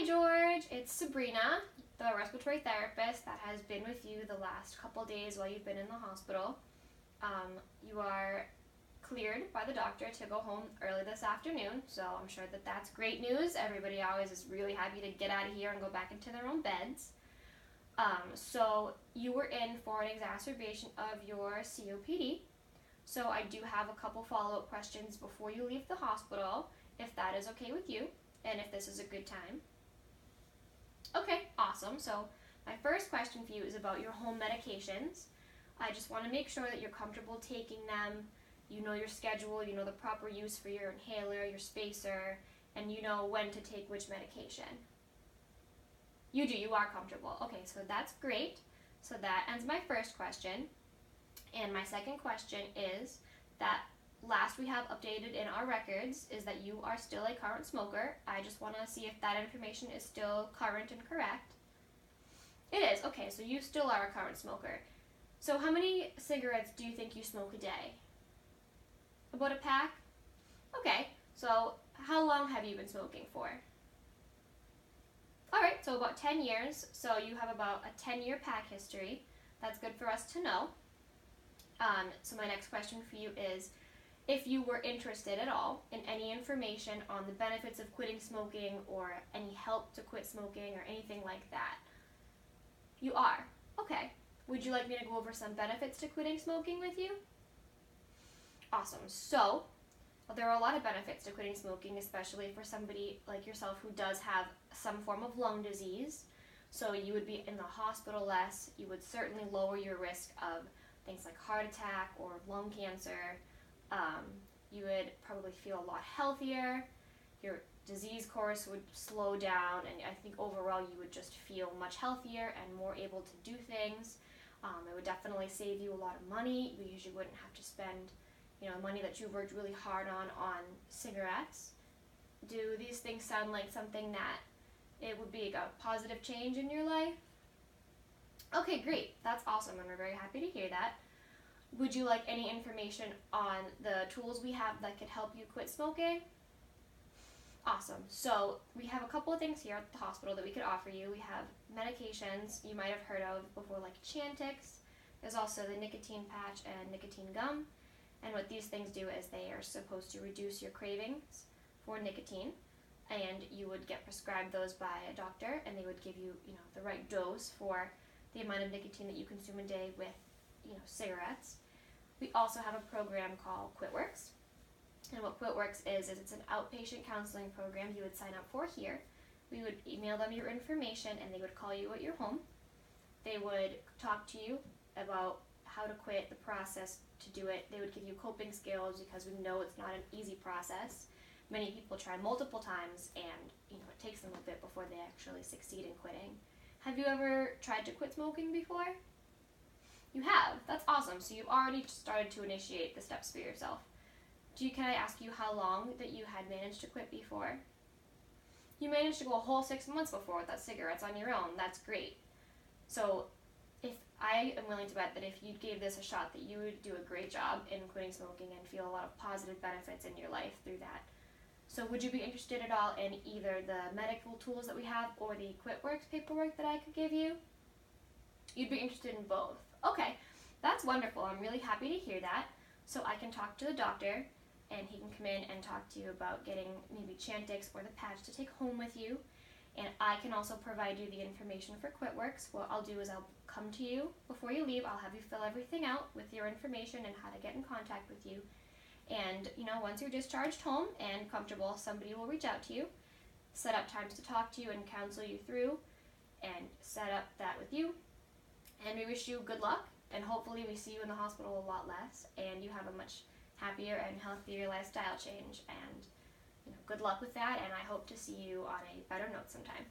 Hi George, it's Sabrina, the respiratory therapist that has been with you the last couple days while you've been in the hospital. You are cleared by the doctor to go home early this afternoon, so I'm sure that that's great news. Everybody always is really happy to get out of here and go back into their own beds. So you were in for an exacerbation of your COPD. So I do have a couple follow-up questions before you leave the hospital, if that is okay with you, and if this is a good time. Okay, awesome. So my first question for you is about your home medications. I just want to make sure that you're comfortable taking them, you know your schedule, you know the proper use for your inhaler, your spacer, and you know when to take which medication. You do, you are comfortable. Okay, so that's great. So that ends my first question. And my second question is that last we have updated in our records is that you are still a current smoker. I just want to see if that information is still current and correct. It is. Okay, so you still are a current smoker. So how many cigarettes do you think you smoke a day? About a pack? Okay, so how long have you been smoking for? Alright, so about 10 years. So you have about a 10-year pack history. That's good for us to know. So my next question for you is, if you were interested at all in any information on the benefits of quitting smoking or any help to quit smoking or anything like that. You are? Okay. Would you like me to go over some benefits to quitting smoking with you? Awesome. So, there are a lot of benefits to quitting smoking, especially for somebody like yourself who does have some form of lung disease. So you would be in the hospital less. You would certainly lower your risk of things like heart attack or lung cancer. You would probably feel a lot healthier. Your disease course would slow down, and I think overall you would just feel much healthier and more able to do things. It would definitely save you a lot of money. You usually wouldn't have to spend, money that you've worked really hard on cigarettes. Do these things sound like something that it would be a positive change in your life? Okay, great. That's awesome, and we're very happy to hear that. Would you like any information on the tools we have that could help you quit smoking? Awesome. So we have a couple of things here at the hospital that we could offer you. We have medications you might have heard of before, like Chantix. There's also the nicotine patch and nicotine gum. And what these things do is they are supposed to reduce your cravings for nicotine. And you would get prescribed those by a doctor, and they would give you, the right dose for the amount of nicotine that you consume a day with, cigarettes. We also have a program called QuitWorks. And what QuitWorks is it's an outpatient counseling program you would sign up for here. We would email them your information, and they would call you at your home. They would talk to you about how to quit, the process to do it. They would give you coping skills because we know it's not an easy process. Many people try multiple times, and it takes them a bit before they actually succeed in quitting. Have you ever tried to quit smoking before? You have. That's awesome. So you've already started to initiate the steps for yourself. Can I ask you how long that you had managed to quit before? You managed to go a whole 6 months before without cigarettes on your own. That's great. So if I am willing to bet that if you gave this a shot, that you would do a great job in quitting smoking and feel a lot of positive benefits in your life through that. So would you be interested at all in either the medical tools that we have or the QuitWorks paperwork that I could give you? You'd be interested in both. Okay, that's wonderful. I'm really happy to hear that. So I can talk to the doctor, and he can come in and talk to you about getting maybe Chantix or the patch to take home with you. And I can also provide you the information for QuitWorks. What I'll do is I'll come to you before you leave. I'll have you fill everything out with your information and how to get in contact with you. And, once you're discharged home and comfortable, somebody will reach out to you, set up times to talk to you and counsel you through, and set up that with you. And we wish you good luck, and hopefully we see you in the hospital a lot less, and you have a much happier and healthier lifestyle change. And good luck with that, and I hope to see you on a better note sometime.